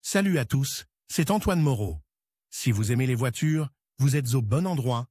Salut à tous, c'est Antoine Moreau. Si vous aimez les voitures, vous êtes au bon endroit.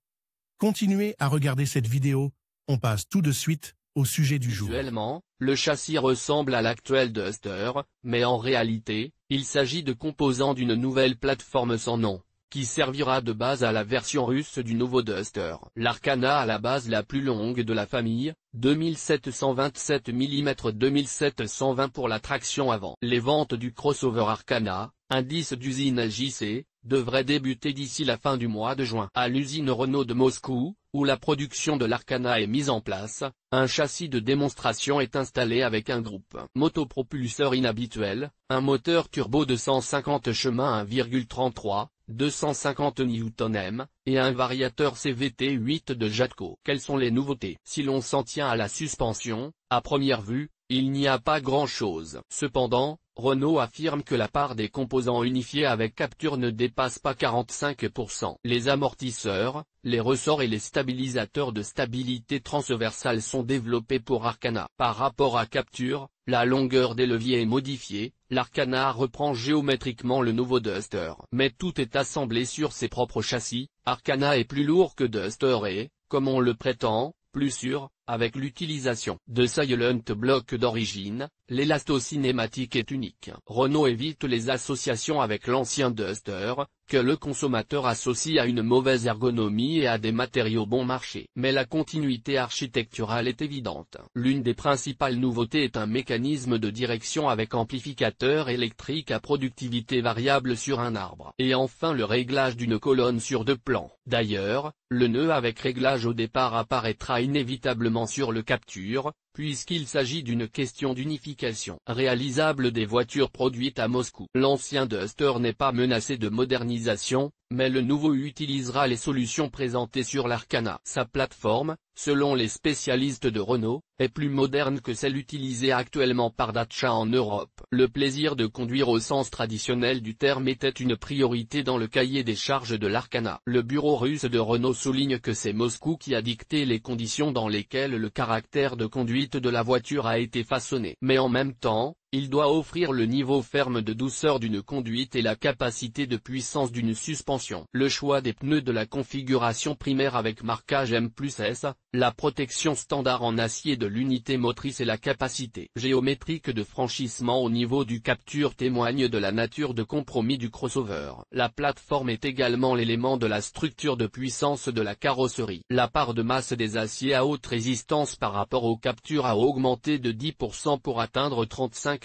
Continuez à regarder cette vidéo, on passe tout de suite au sujet du jour. Visuellement, le châssis ressemble à l'actuel Duster, mais en réalité, il s'agit de composants d'une nouvelle plateforme sans nom, qui servira de base à la version russe du nouveau Duster. L'Arcana à la base la plus longue de la famille, 2727 mm 2720 pour la traction avant. Les ventes du crossover Arcana, indice d'usine JC, devraient débuter d'ici la fin du mois de juin. À l'usine Renault de Moscou, où la production de l'Arcana est mise en place, un châssis de démonstration est installé avec un groupe motopropulseur inhabituel, un moteur turbo de 150 chemins 1,33, 250 Nm, et un variateur CVT 8 de Jatco. Quelles sont les nouveautés? Si l'on s'en tient à la suspension, à première vue, il n'y a pas grand-chose. Cependant, Renault affirme que la part des composants unifiés avec capture ne dépasse pas 45%. Les amortisseurs, les ressorts et les stabilisateurs de stabilité transversale sont développés pour Arcana. Par rapport à capture, la longueur des leviers est modifiée, l'Arcana reprend géométriquement le nouveau Duster. Mais tout est assemblé sur ses propres châssis. Arcana est plus lourd que Duster et, comme on le prétend, plus sûr, avec l'utilisation de Silent Block d'origine, l'élastocinématique est unique. Renault évite les associations avec l'ancien Duster, que le consommateur associe à une mauvaise ergonomie et à des matériaux bon marché. Mais la continuité architecturale est évidente. L'une des principales nouveautés est un mécanisme de direction avec amplificateur électrique à productivité variable sur un arbre. Et enfin le réglage d'une colonne sur deux plans. D'ailleurs, le nœud avec réglage au départ apparaîtra inévitablement sur le capture, puisqu'il s'agit d'une question d'unification réalisable des voitures produites à Moscou. L'ancien Duster n'est pas menacé de modernisation, mais le nouveau utilisera les solutions présentées sur l'Arcana. Sa plateforme, selon les spécialistes de Renault, est plus moderne que celle utilisée actuellement par Dacia en Europe. Le plaisir de conduire au sens traditionnel du terme était une priorité dans le cahier des charges de l'Arcana. Le bureau russe de Renault souligne que c'est Moscou qui a dicté les conditions dans lesquelles le caractère de conduite de la voiture a été façonné. Mais en même temps, il doit offrir le niveau ferme de douceur d'une conduite et la capacité de puissance d'une suspension. Le choix des pneus de la configuration primaire avec marquage M+S, la protection standard en acier de l'unité motrice et la capacité géométrique de franchissement au niveau du capture témoignent de la nature de compromis du crossover. La plateforme est également l'élément de la structure de puissance de la carrosserie. La part de masse des aciers à haute résistance par rapport aux captures a augmenté de 10% pour atteindre 35%.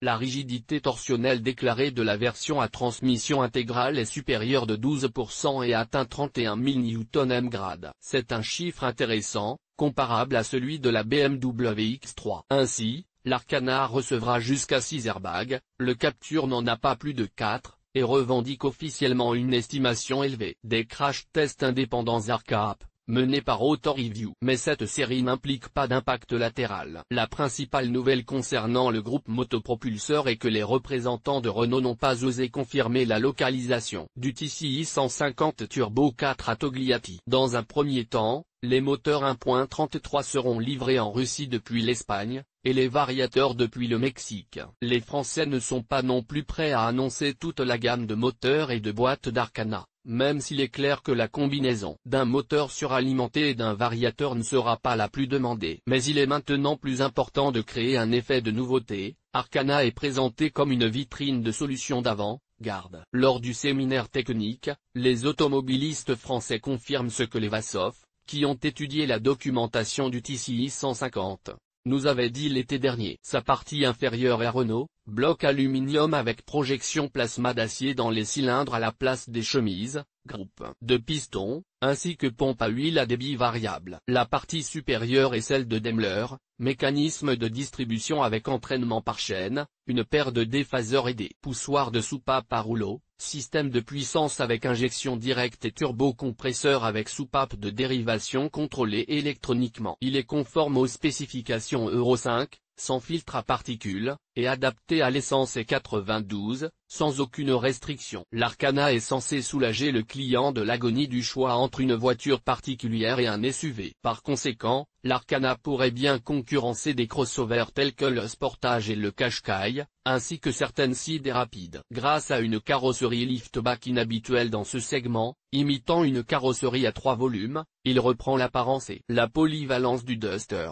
La rigidité torsionnelle déclarée de la version à transmission intégrale est supérieure de 12% et atteint 31 000 Nm. C'est un chiffre intéressant, comparable à celui de la BMW X3. Ainsi, l'Arcana recevra jusqu'à 6 airbags, le Capture n'en a pas plus de 4, et revendique officiellement une estimation élevée. Des crash tests indépendants ARCAP, menée par AutoReview. Mais cette série n'implique pas d'impact latéral. La principale nouvelle concernant le groupe motopropulseur est que les représentants de Renault n'ont pas osé confirmer la localisation du TCI 150 Turbo 4 à Togliatti. Dans un premier temps, les moteurs 1.33 seront livrés en Russie depuis l'Espagne, et les variateurs depuis le Mexique. Les Français ne sont pas non plus prêts à annoncer toute la gamme de moteurs et de boîtes d'Arcana, même s'il est clair que la combinaison d'un moteur suralimenté et d'un variateur ne sera pas la plus demandée. Mais il est maintenant plus important de créer un effet de nouveauté. Arcana est présenté comme une vitrine de solutions d'avant-garde. Lors du séminaire technique, les automobilistes français confirment ce que les Vassov, qui ont étudié la documentation du TCI 150, nous avait dit l'été dernier. Sa partie inférieure est Renault, bloc aluminium avec projection plasma d'acier dans les cylindres à la place des chemises, groupe de pistons, ainsi que pompe à huile à débit variable. La partie supérieure est celle de Daimler, mécanisme de distribution avec entraînement par chaîne, une paire de déphaseurs et des poussoirs de soupape à rouleau, système de puissance avec injection directe et turbocompresseur avec soupape de dérivation contrôlée électroniquement. Il est conforme aux spécifications Euro 5, sans filtre à particules, et adapté à l'essence E92, sans aucune restriction. L'Arcana est censé soulager le client de l'agonie du choix entre une voiture particulière et un SUV. Par conséquent, l'Arcana pourrait bien concurrencer des crossovers tels que le Sportage et le Qashqai, ainsi que certaines CD rapides. Grâce à une carrosserie liftback inhabituelle dans ce segment, imitant une carrosserie à 3 volumes, il reprend l'apparence et la polyvalence du Duster.